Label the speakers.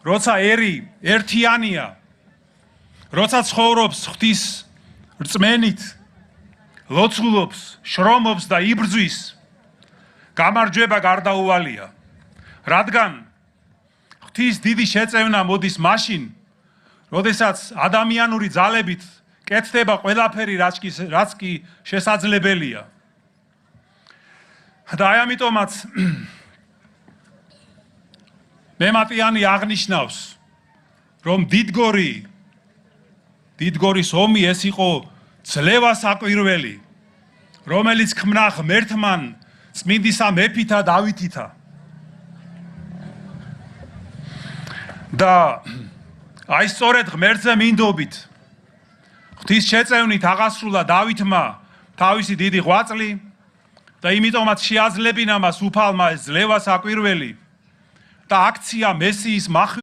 Speaker 1: როცა ერი ერთიანია, როცა ცხოვრობს ღვთის რწმენით, ლოცულობს, შრომობს და იბრძვის, გამარჯვება გარდაუვალია. რადგან ღვთის დიდი შეწევნა მოდის მაშინ, როდესაც ადამიანური ძალებით კეთდება ყველაფერი, რაც კი შესაძლებელია. და აი ამიტომაც მემატიანი აღნიშნავს, რომ დიდგორის ომი ეს იყო ძლევა საკვირველი, რომელიც ქმნა ღმერთმან წმინდისა მეფითა დავითითა. და აი სწორედ ღმერთზე მინდობით, ღვთის შეწევნით აღასრულა დავითმა თავისი დიდი ღვაწლი და იმიტომაც შეაძლებინა მას უფალმა ეს ძლევა საკვირველი და აქცია მესიის